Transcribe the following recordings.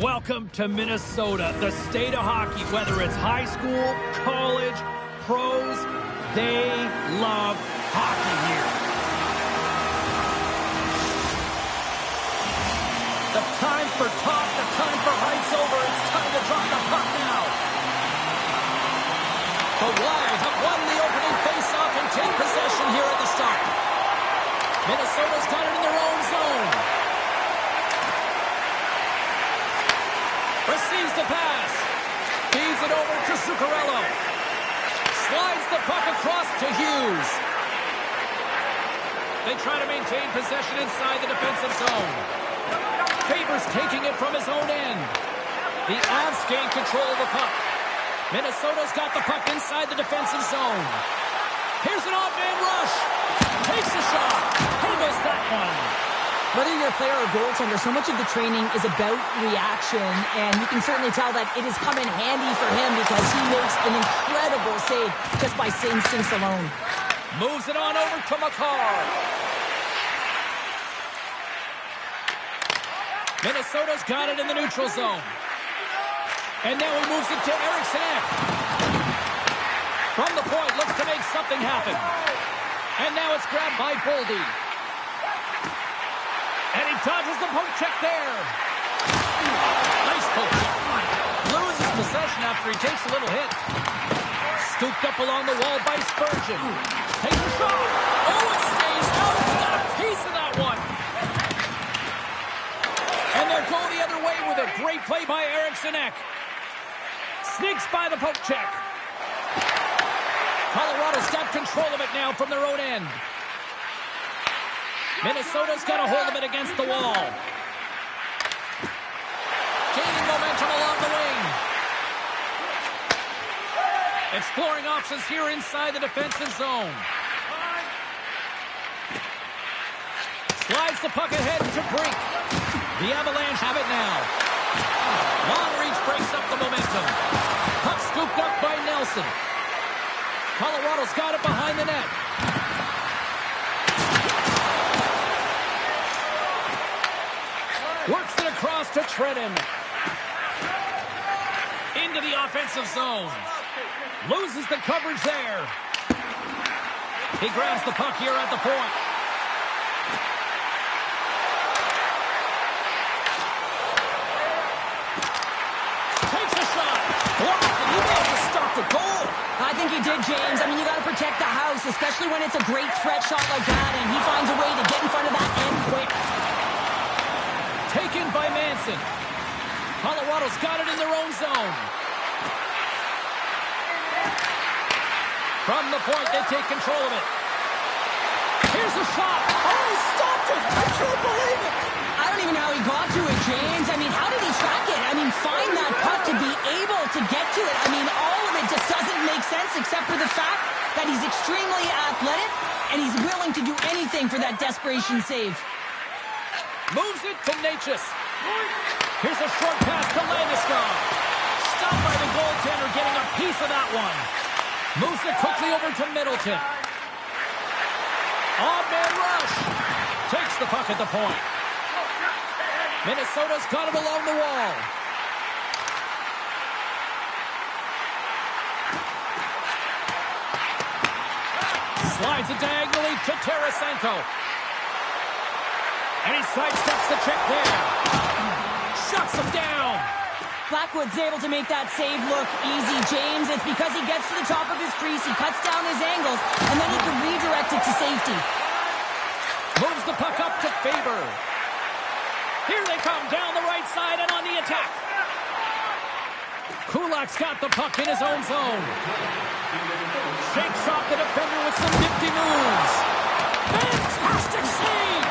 Welcome to Minnesota, the state of hockey. Whether it's high school, college, pros, they love hockey here. The time for talk, the time for heights over. It's time to drop the puck now. The Wild have won the opening faceoff and take possession here at the start. Minnesota's got it in their own zone. Receives the pass. Feeds it over to Zuccarello. Slides the puck across to Hughes. They try to maintain possession inside the defensive zone. Faber's taking it from his own end. The Avs gain control of the puck. Minnesota's got the puck inside the defensive zone. Here's an off-man rush. Takes a shot. He missed that one. Whether you're a player or goaltender, so much of the training is about reaction, and you can certainly tell that it has come in handy for him because he makes an incredible save just by instincts alone. Moves it on over to Makar. Minnesota's got it in the neutral zone. And now he moves it to Eriksson Ek. From the point, looks to make something happen. And now it's grabbed by Boldy. And he dodges the poke check there. Nice poke check. Loses possession after he takes a little hit. Scooped up along the wall by Spurgeon. Takes a shot. Oh, it stays out. He got a piece of that one. And they're going the other way with it. Great play by Eriksson Ek. Sneaks by the poke check. Colorado's got control of it now from their own end. Minnesota's got a hold of it against the wall. Gaining momentum along the wing. Exploring options here inside the defensive zone. Slides the puck ahead to Brink. The Avalanche have it now. Long reach breaks up the momentum. Puck scooped up by Nelson. Colorado's got it behind the net. Works it across to Trenton. Into the offensive zone. Loses the coverage there. He grabs the puck here at the point. Takes a shot. Blocked, and he managed to stop the goal. I think he did, James. I mean, you got to protect the house, especially when it's a great threat shot like that, and he finds a way to get in front of that and quick. Taken by Manson. Colorado's got it in their own zone. From the point, they take control of it. Here's a shot. Oh, he stopped it. I can't believe it. I don't even know how he got to it, James. I mean, how did he track it? I mean, find that puck to be able to get to it. I mean, all of it just doesn't make sense except for the fact that he's extremely athletic and he's willing to do anything for that desperation save. Moves it to Necas. Here's a short pass to Landeskog. Stopped by the goaltender, getting a piece of that one. Moves it quickly over to Middleton. Odd-man rush. Takes the puck at the point. Minnesota's got it along the wall. Slides it diagonally to Tarasenko. And he sidesteps the check there. Shuts him down. Blackwood's able to make that save look easy, James. It's because he gets to the top of his crease, he cuts down his angles, and then he can redirect it to safety. Moves the puck up to Faber. Here they come down the right side and on the attack. Kulak's got the puck in his own zone. Shakes off the defender with some nifty moves. Fantastic save!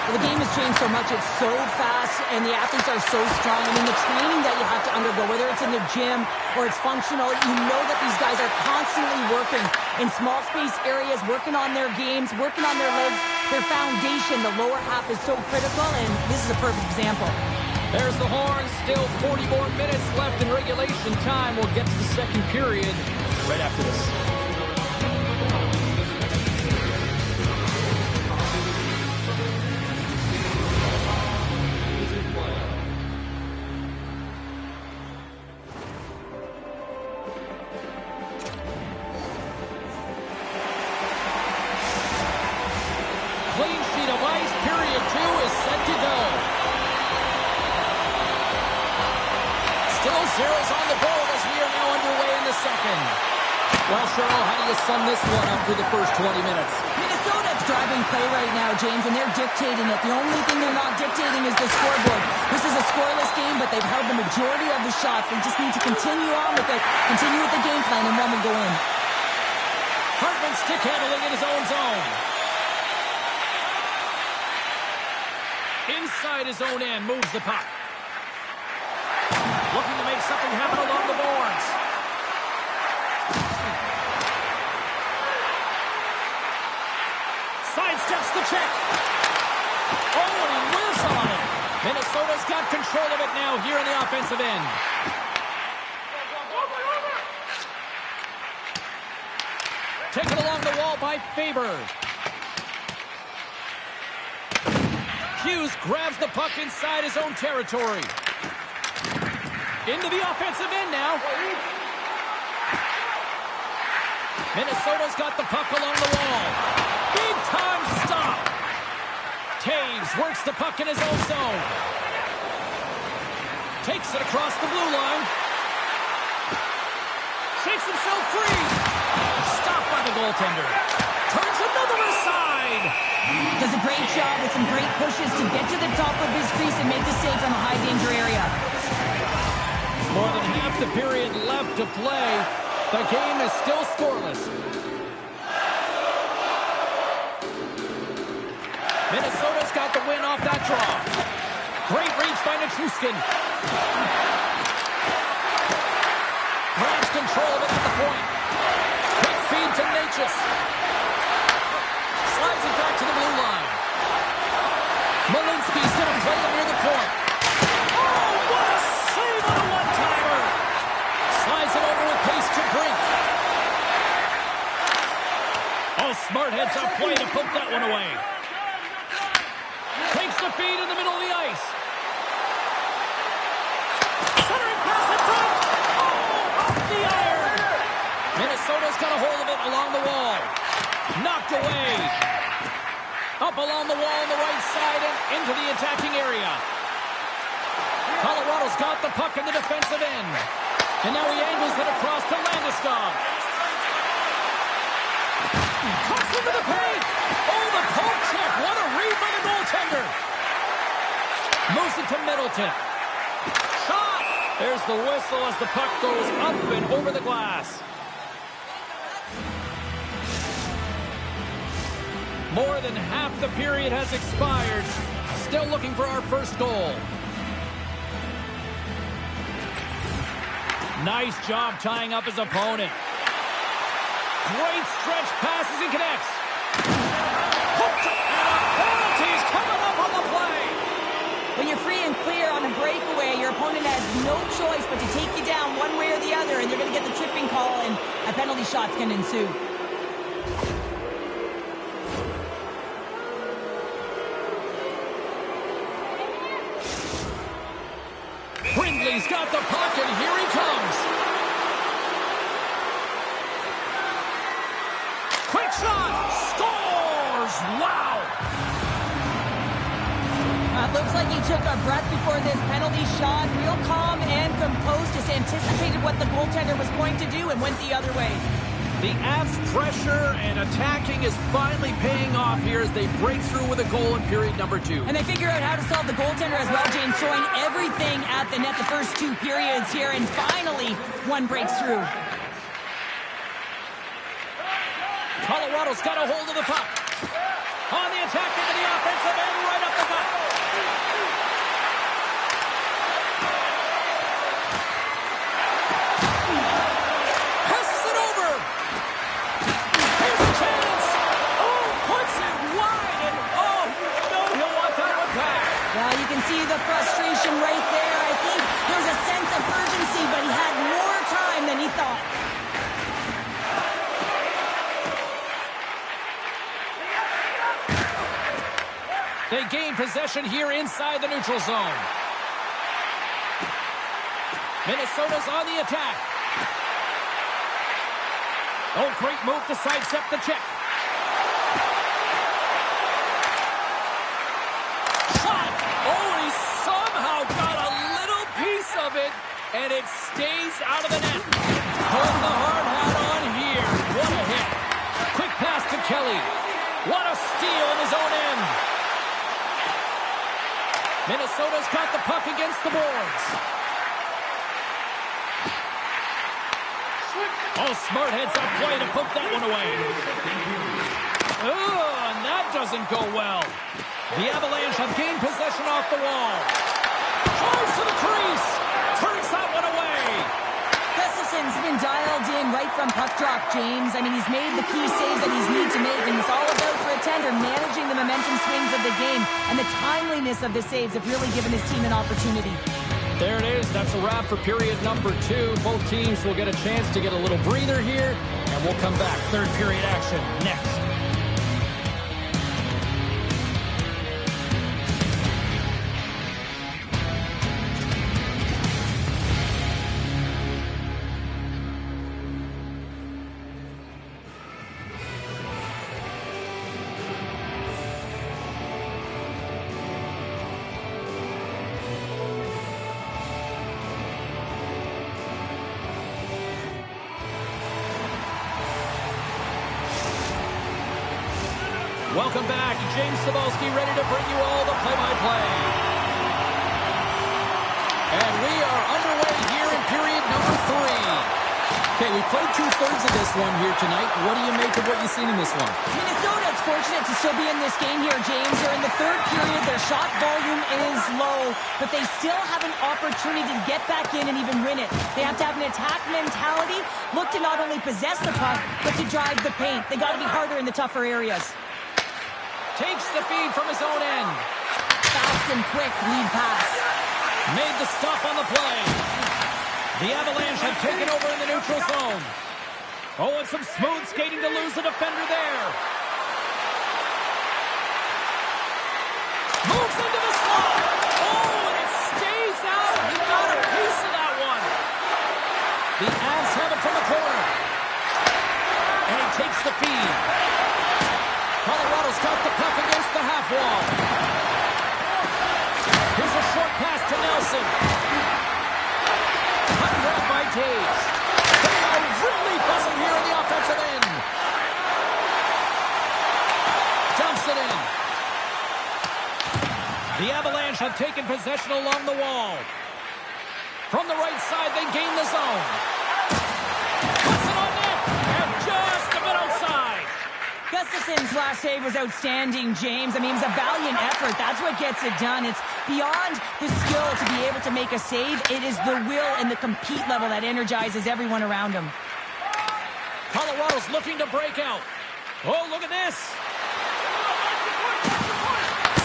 Well, the game has changed so much. It's so fast, and the athletes are so strong. I mean, the training that you have to undergo, whether it's in the gym or it's functional, you know that these guys are constantly working in small space areas, working on their games, working on their legs. Their foundation, the lower half, is so critical, and this is a perfect example. There's the horn. Still 40 more minutes left in regulation time. We'll get to the second period right after this. clean sheet of ice. Period 2 is set to go. Still zeros on the board as we are now underway in the second. Well, Cheryl, how do you sum this one up through the first 20 minutes? Minnesota's driving play right now, James, and they're dictating it. The only thing they're not dictating is the scoreboard. This is a scoreless game, but they've held the majority of the shots. They just need to continue on with it, continue with the game plan, and one will go in. Hartman stick handling in his own zone. Inside his own end, moves the puck. Looking to make something happen along the boards. Sidesteps the check. Oh, and he whiffs on it. Minnesota's got control of it now here in the offensive end. Taken along the wall by Faber. Hughes grabs the puck inside his own territory. Into the offensive end now. Minnesota's got the puck along the wall. Big time stop. Taves works the puck in his own zone. Takes it across the blue line. Shakes himself free. Stopped by the goaltender. Turns another aside. Does a great job with some great pushes to get to the top of his crease and make the save from a high danger area. More than half the period left to play. The game is still scoreless. Minnesota's got the win off that draw. Great reach by Nichushkin. Grabs control of it at the point. Quick feed to Necas. Slides it back to the blue line. Malinsky's going to play it near the point. Oh, what a save on a one-timer. Slides it over with pace to Brink. Oh, smart heads-up play to poke that one away. Takes the feed in the middle of the ice. Centering pass in front. Oh, off the iron. Minnesota's got a hold of it along the wall. Knocked away. Up along the wall on the right side and into the attacking area. Colorado's got the puck in the defensive end. And now he angles it across to Landeskog. Cuts into the paint. Oh, the poke check. What a read by the goaltender. Moves it to Middleton. Shot. There's the whistle as the puck goes up and over the glass. More than half the period has expired. Still looking for our first goal. Nice job tying up his opponent. Great stretch passes and connects. Hooked and a penalty's coming up on the play. When you're free and clear on a breakaway, your opponent has no choice but to take you down one way or the other, and you're going to get the tripping call, and a penalty shot's going to ensue. Brindley's got the puck, and here he comes. Quick shot! Scores! Wow! It looks like he took a breath before this penalty shot. Real calm and composed, just anticipated what the goaltender was going to do and went the other way. The Avs' pressure and attacking is finally paying off here as they break through with a goal in period number 2. And they figure out how to solve the goaltender as well, James, throwing everything at the net the first 2 periods here, and finally one breaks through. Colorado's got a hold of the puck. On the attack into the offensive end, right up the gut. Passes it over. Here's a chance. Oh, puts it wide, and oh, you know he'll want that one back. Well, you can see the frustration right there. I think there's a sense of urgency, but he had more time than he thought. They gain possession here inside the neutral zone. Minnesota's on the attack. Oh, great move to sidestep the check. And it stays out of the net. Putting the hard hat on here. What a hit. Quick pass to Kelly. What a steal in his own end. Minnesota's got the puck against the boards. Oh, Smart heads up play to poke that one away. Oh, and that doesn't go well. The Avalanche have gained possession off the wall. Drives to the crease. Turns that one away. Gustafson's been dialed in right from puck drop, James. I mean, he's made the key saves that he's need to make, and it's all about for a tender managing the momentum swings of the game, and the timeliness of the saves have really given his team an opportunity. There it is. That's a wrap for period number 2. Both teams will get a chance to get a little breather here, and we'll come back. Third period action next. Welcome back. James Cybulski ready to bring you all the play-by-play. And we are underway here in period number 3. Okay, we played 2/3 of this one here tonight. What do you make of what you've seen in this one? Minnesota's fortunate to still be in this game here, James. They're in the third period. Their shot volume is low, but they still have an opportunity to get back in and even win it. They have to have an attack mentality, look to not only possess the puck, but to drive the paint. They got to be harder in the tougher areas. Takes the feed from his own end. Fast and quick lead pass. Made the stop on the play. The Avalanche have taken over in the neutral zone. Oh, and some smooth skating to lose the defender there. Moves into the slot. Oh, and it stays out. He got a piece of that one. The Avs have it from the corner. And he takes the feed. Colorado's got the puck against the half wall. Here's a short pass to Nelson. Puck grab by Taves. They are really buzzing here in the offensive end. Dumps it in. The Avalanche have taken possession along the wall. From the right side, they gain the zone. Puts it on net, and just a bit outside. Gustafson's last save was outstanding, James. I mean, it was a valiant effort. That's what gets it done. It's beyond the skill to be able to make a save. It is the will and the compete level that energizes everyone around him. Colorado's looking to break out. Oh, look at this.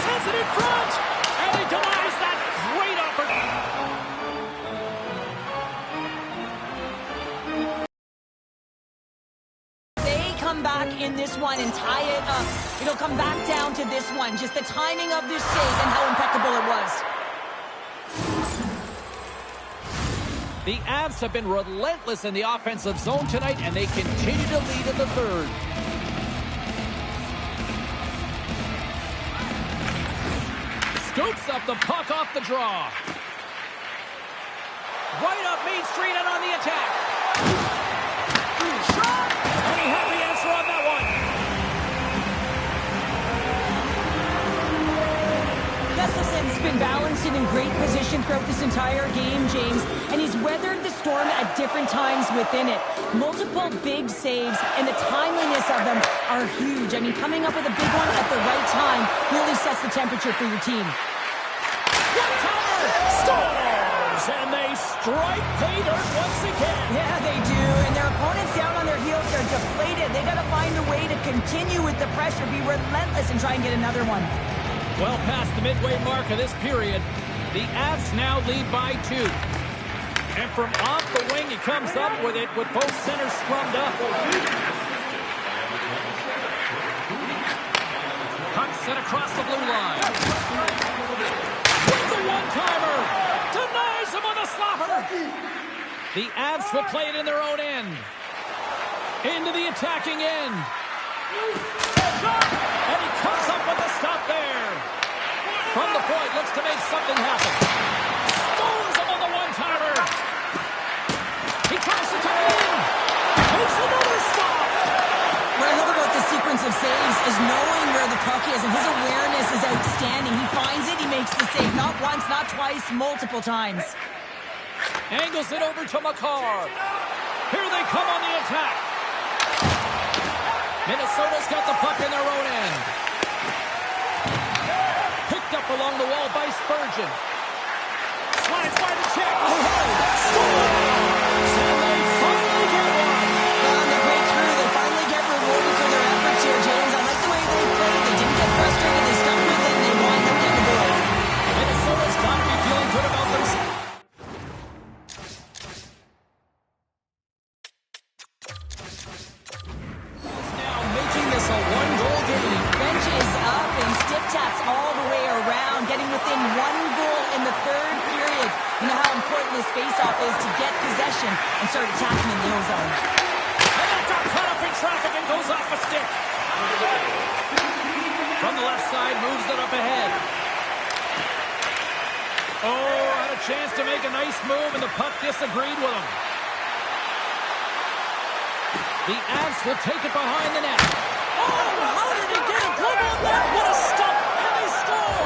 Sends it in front, and he denies that great opportunity. Back in this one and tie it up. It'll come back down to this one. Just the timing of this save and how impeccable it was. The Avs have been relentless in the offensive zone tonight, and they continue to lead in the third. Scoops up the puck off the draw. Right up Main Street and on the attack. Shot! And he had the answer on that one. Gustafson's been balanced and in great position throughout this entire game, James, and he's weathered the storm at different times within it. Multiple big saves, and the timeliness of them are huge. I mean, coming up with a big one at the right time really sets the temperature for your team. One-timer! Stars! And they strike pay dirt once again. Yeah, they do, and their opponents down on their heels are deflated. They got to find a way to continue with the pressure, be relentless, and try and get another one. Well past the midway mark of this period, the Avs now lead by 2. And from off the wing, he comes up with it with both centers scrummed up. Puck set across the blue line. With the one-timer! Denies him on the slapper! The Avs will play it in their own end. Into the attacking end. And he comes up with a stop there. From the point, looks to make something happen. Stones him on the one-timer. saves is knowing where the puck is, and his awareness is outstanding. He finds it, he makes the save. Not once, not twice, multiple times. Angles it over to Makar. Here they come on the attack. Minnesota's got the puck in their own end. Picked up along the wall by Spurgeon. Slides by the check. And they finally get one. On the breakthrough, they finally get rewarded for their efforts here, James. I like the way they played. They didn't get frustrated. They stuck with it, and they wind up getting a goal. Minnesota's got to be feeling good about themselves. Now making this a one-goal game. Benches up and stick taps all the way around, getting within one goal in the third period. You know how important this faceoff is to get possession and start attacking in the O-zone. And that got caught up in traffic and goes off a stick. From the left side, moves it up ahead. Oh, had a chance to make a nice move, and the puck disagreed with him. The Avs will take it behind the net. Oh, how did he get a glove on that? What a stop, and they score!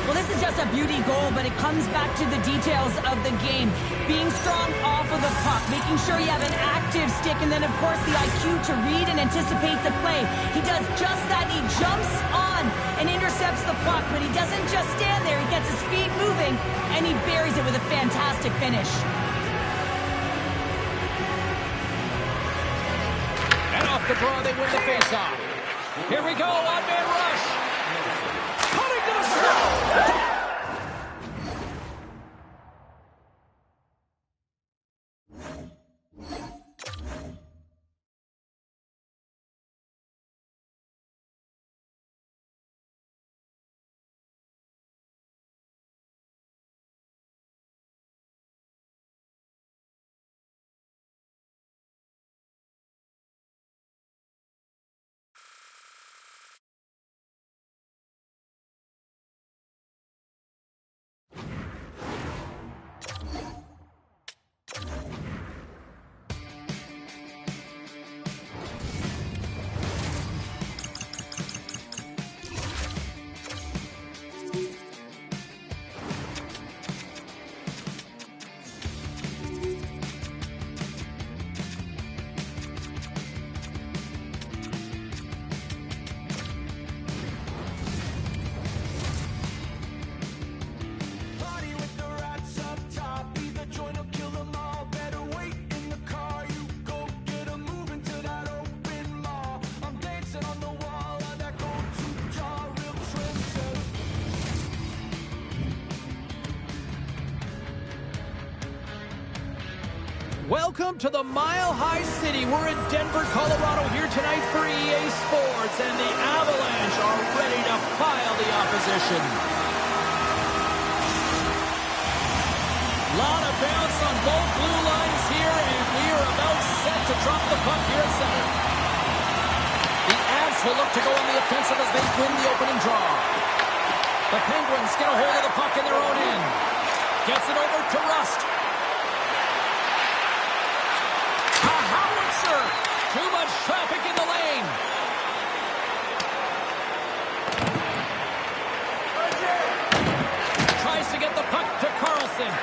Well, this is just a beauty goal, but it comes back to the details of the game. Being strong off of the puck, making sure you have an active stick, and then, of course, the IQ to read and anticipate the play. He does just that. He jumps on and intercepts the puck, but he doesn't just stand there. He gets his feet moving, and he buries it with a fantastic finish. And off the draw, they win the faceoff. Here we go, one-man rush. Cutting to the slot. Welcome to the Mile High City. We're in Denver, Colorado here tonight for EA Sports, and the Avalanche are ready to pile the opposition. Lot of bounce on both blue lines here, and we are about set to drop the puck here at center. The Avs will look to go on the offensive as they win the opening draw. The Penguins get a hold of the puck in their own end. Gets it over to Rust. Too much traffic in the lane. Tries to get the puck to Carlson.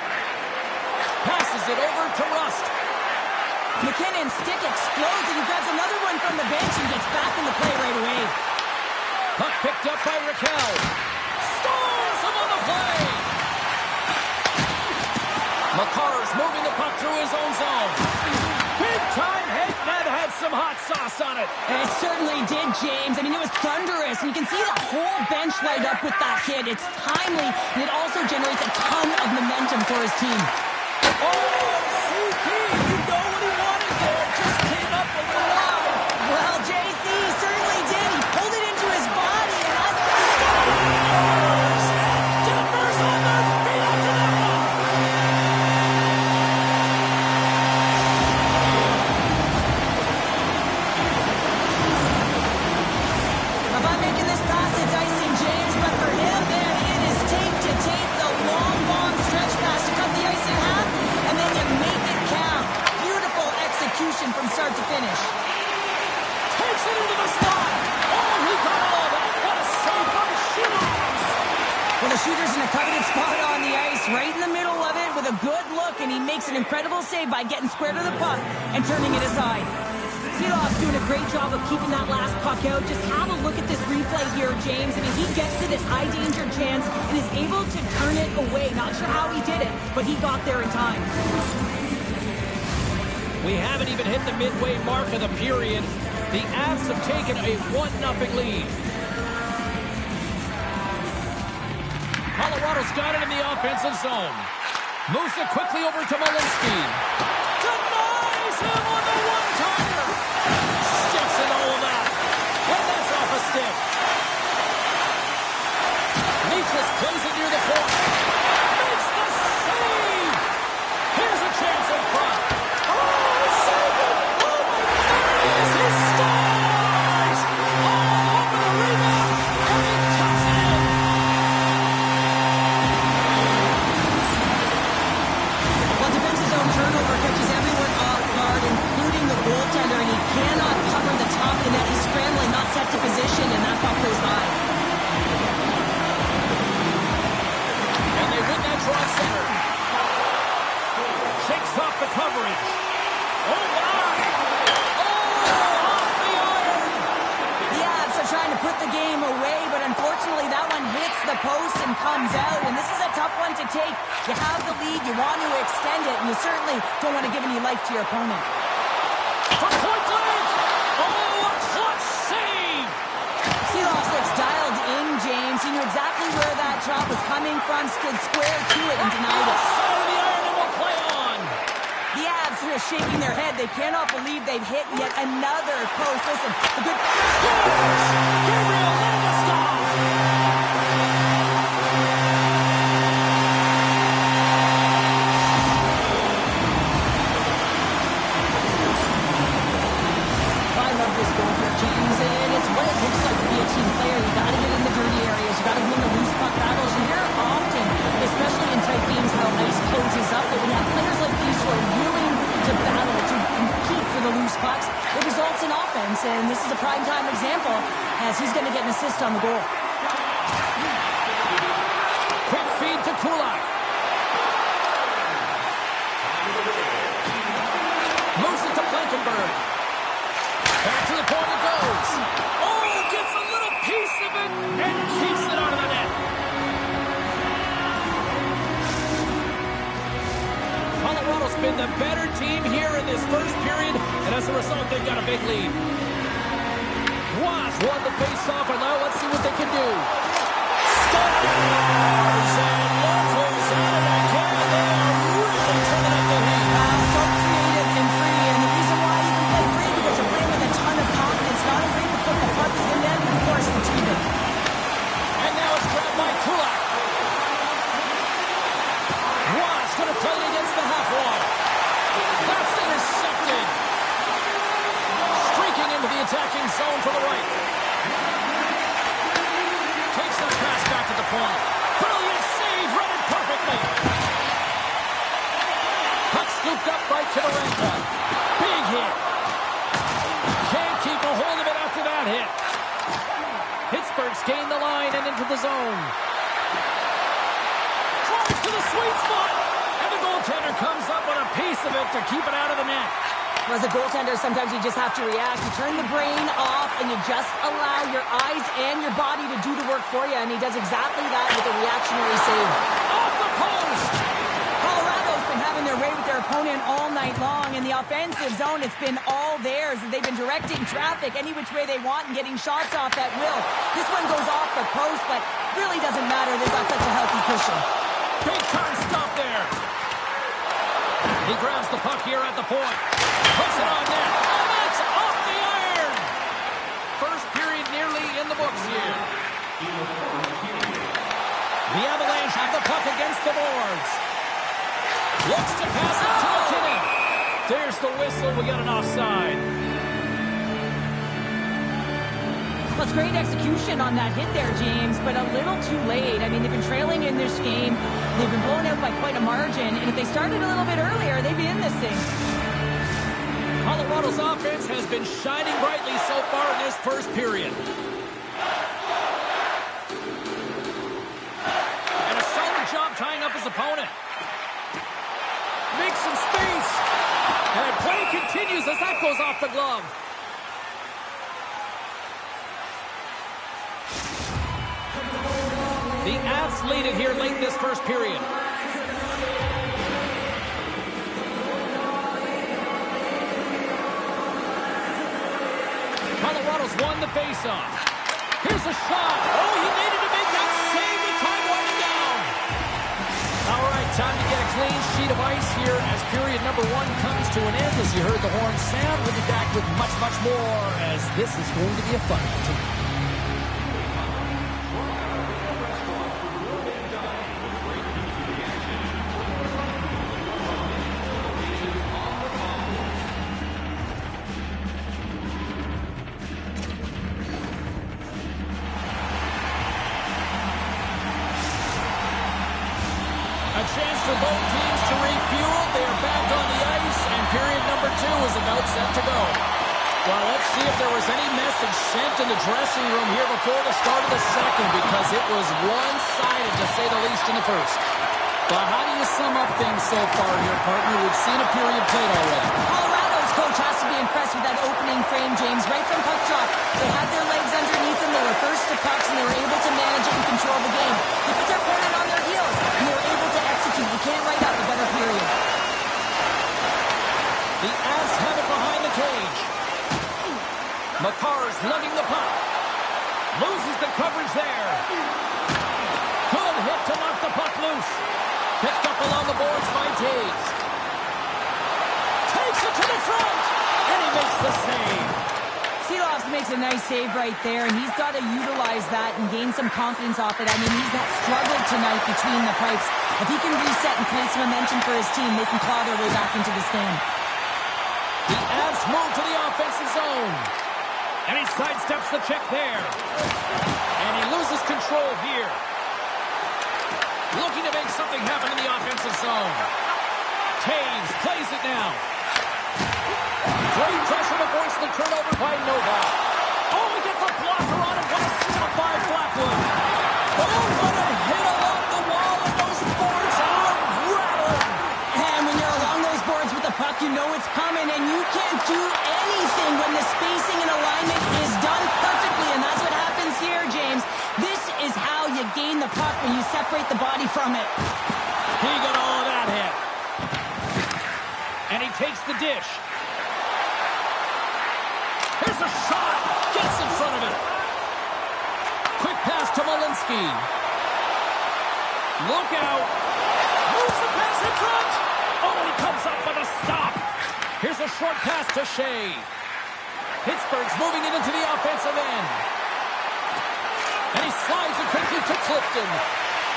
Passes it over to Rust. McKinnon's stick explodes, and he grabs another one from the bench and gets back in the play right away. Puck picked up by Raquel. Scores him on the play. Makar's moving the puck through his own zone. Big time hit. That had some hot sauce on it. It certainly did, James. I mean, it was thunderous. And you can see the whole bench light up with that hit. It's timely, and it also generates a ton of momentum for his team. Oh, CP, you know what he wanted there. Just came up a little wide. Well, JC certainly did. He pulled it into his body, and that's Denver's on their feet after that one. If I'm making this pass, it's icing, James, but for him, man, it is tape to tape. The an incredible save by getting square to the puck and turning it aside. Silov's doing a great job of keeping that last puck out. Just have a look at this replay here, James. I mean, he gets to this high-danger chance and is able to turn it away. Not sure how he did it, but he got there in time. We haven't even hit the midway mark of the period. The Avs have taken a 1-0 lead. Colorado's got it in the offensive zone. Moves it quickly over to Malinsky. Denies him on the one-timer. Sticks in all of that. And that's off a stick. Nicholas plays it near the point. Makes the save. Here's a chance in front. Oh, save it. Oh, my goodness. He scores. Oh, over the rebound. And he tucks it in. Well, defensive zone turnover catches everyone off guard, including the goaltender, and he cannot cover the top of the net. He's scrambling, not set to position, and that puck goes high. And they win that draw center. Shakes off the coverage. Oh, my! Oh, off the iron! The Avs are trying to put the game away, but unfortunately that one hits the post and comes out, and this is a tough one to take. You have the lead, you want to extend it, and you certainly don't want to give any life to your opponent. From point blank! Oh, a clutch save! Silos looks dialed in, James. He knew exactly where that shot was coming from, stood square to it, and denied it. Side of the iron and will play on. The Avs are shaking their head. They cannot believe they've hit yet another post. Listen, a good... Scores! Gabriel Landeskog! I love this goal here, James, and it's what it looks like to be a team player. You got to get in the dirty areas. You got to win the loose puck battles. You hear often, especially in tight games, how ice closes up. But when you have players like these who are willing to battle, to compete for the loose pucks, it results in offense. And this is a prime-time example, as he's going to get an assist on the goal. Quick feed to Kulak. Moves it to Blankenberg. Back to the point it goes. Oh, gets a little piece of it and keeps it out of the net. Colorado's been the better team here in this first period, and as a result, they've got a big lead. Ross won the face-off, and now let's see what they can do. Scores! And look who's at it again. They are really turning up the heat. So creative and free, and the reason why you can play free because you're playing with a ton of confidence, not afraid to put the puck to the net and, of course, retrieve it. And now it's grabbed by Kulak. Ross going to play it against the half wall. That's intercepted. Streaking into the attacking zone for the right. Takes that pass back at the point. Brilliant save, read it perfectly. Puck scooped up by Timorenko. Big hit. Can't keep a hold of it after that hit. Pittsburgh's gained the line and into the zone. Drives to the sweet spot. And the goaltender comes up with a piece of it to keep it out of the net. As a goaltender, sometimes you just have to react. You turn the brain off, and you just allow your eyes and your body to do the work for you, and he does exactly that with a reactionary save. Off the post! Colorado's been having their way with their opponent all night long. In the offensive zone, it's been all theirs. They've been directing traffic any which way they want and getting shots off at will. This one goes off the post, but really doesn't matter. They've got such a healthy cushion. Big time stop there. He grabs the puck here at the point. Puts it on net. And that's off the iron. First period nearly in the books here. The Avalanche have the puck against the boards. Looks to pass it to McKinnon. There's the whistle. We got an offside. Well, it's great execution on that hit there, James, but a little too late. I mean, they've been trailing in this game. They've been blown out by quite a margin, and if they started a little bit earlier, they'd be in this thing. Colorado's offense has been shining brightly so far in this first period. And a solid job tying up his opponent. Makes some space. face. And play continues as that goes off the glove. The Avs lead it here late in this first period. Colorado's won the faceoff. Here's a shot. Oh, he needed to make that save with time winding down. All right, time to get a clean sheet of ice here as period number 1 comes to an end. As you heard the horn sound, we'll be back with much, much more as this is going to be a fun one. For both teams to refuel. They are back on the ice, and period number 2 is about set to go. Well, let's see if there was any message sent in the dressing room here before the start of the second, because it was one-sided, to say the least, in the first. But how do you sum up things so far here, partner? We've seen a period played already. Colorado's coach has to be impressed with that opening frame, James. Right from puck drop, they had their legs underneath them, they were first to pucks, and they were able to manage it and control the game. They put their opponent on their heels, and they were able to execute. You can't write up a better period. The Avs have it behind the cage. Makar's lugging the puck. Loses the coverage there. Good hit to knock the puck loose. Picked up along the boards by Taves. Takes it to the front, and he makes the save. Seeloffs makes a nice save right there, and he's got to utilize that and gain some confidence off it. I mean, he's had struggled tonight between the pipes. If he can reset and create some momentum for his team, they can claw their way back into this game. The Avs move to the offensive zone. And he sidesteps the check there. And he loses control here. Looking to make something happen in the offensive zone. Taves plays it now. Great pressure to force the turnover by Novak. Oh, he gets a blocker on it. What a stop by Blackwood. Oh, what a hit along the wall, and those boards are rattling. And when you're along those boards with the puck, you know it's coming, and you can't do anything when the spacing and alignment is done perfectly, and that's what happens here, James. This is how you gain the puck when you separate the body from it. He got all of that hit. And he takes the dish. Here's a shot. Gets in front of it. Quick pass to Malinsky. Look out. Moves the pass in front. Oh, and he comes up with a stop. Here's a short pass to Shea. Pittsburgh's moving it into the offensive end. And he slides it quickly to Clifton.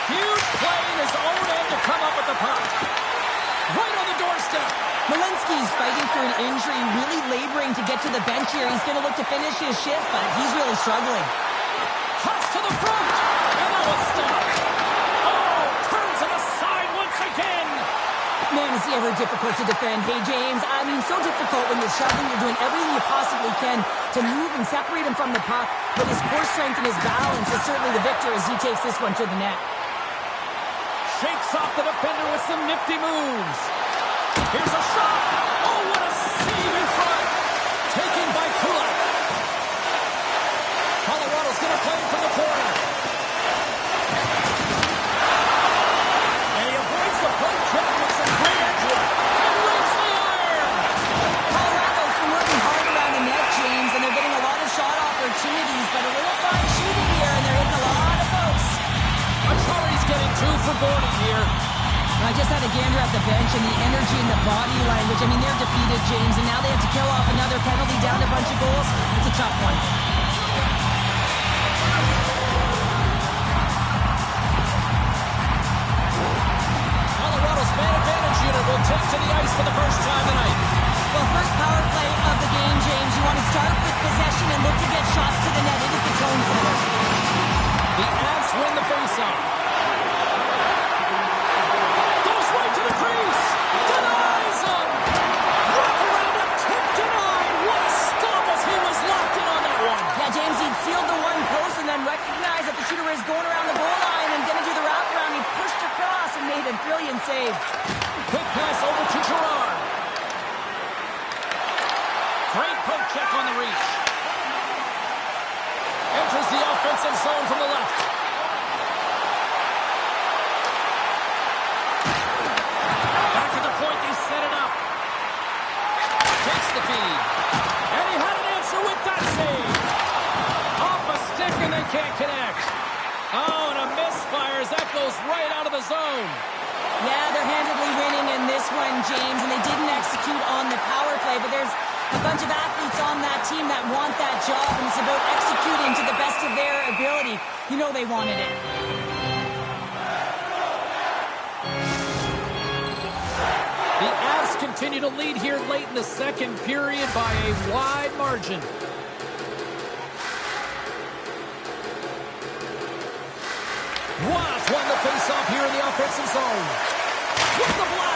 Huge play in his own end to come up with the puck. Right on the doorstep. Malinsky's fighting for an injury, really laboring to get to the bench here. He's going to look to finish his shift, but he's really struggling. Toss to the front. And that one's stopped. Oh, turns it aside once again. Man, is he ever difficult to defend. Hey, James, I mean, so difficult when you're shoving. You're doing everything you possibly can to move and separate him from the puck. But his core strength and his balance is certainly the victor as he takes this one to the net. Shakes off the defender with some nifty moves. Here's a shot. Oh, what a save in front. Taken by Kulak. Colorado's going to play it to the corner. And he avoids the poke check with some great edge work. And rings the iron. Colorado's been working hard around the net, James, and they're getting a lot of shot opportunities, but a little fine shooting here, and they're hitting a lot of folks. Achari's getting 2 for Gordon here. I just had a gander at the bench and the energy and the body language. I mean, they're defeated, James, and now they have to kill off another penalty down a bunch of goals. It's a tough one. Colorado's man advantage unit will take to the ice for the first time tonight. Well, first power play of the game, James. You want to start with possession and look to get shots to the net. It is the tone setter. The Avs win the faceoff. To the crease, denies him. Wrap around a tip denied. What a stop as he was locked in on that one. Yeah, James, he sealed the one post and then recognized that the shooter is going around the goal line and going to do the wraparound. He pushed across and made a brilliant save. Quick pass over to Great poke check on the reach. Enters the offensive zone from the left. Back to the point, they set it up. Takes the feed. And he had an answer with that save. Off a stick and they can't connect. Oh, and a misfire as that goes right out of the zone. Yeah, they're handedly winning in this one, James, and they didn't execute on the power play, but there's a bunch of athletes on that team that want that job, and it's about executing to the best of their ability. You know they wanted it. The Avs continue to lead here late in the second period by a wide margin. Wasp won the faceoff here in the offensive zone. With the block.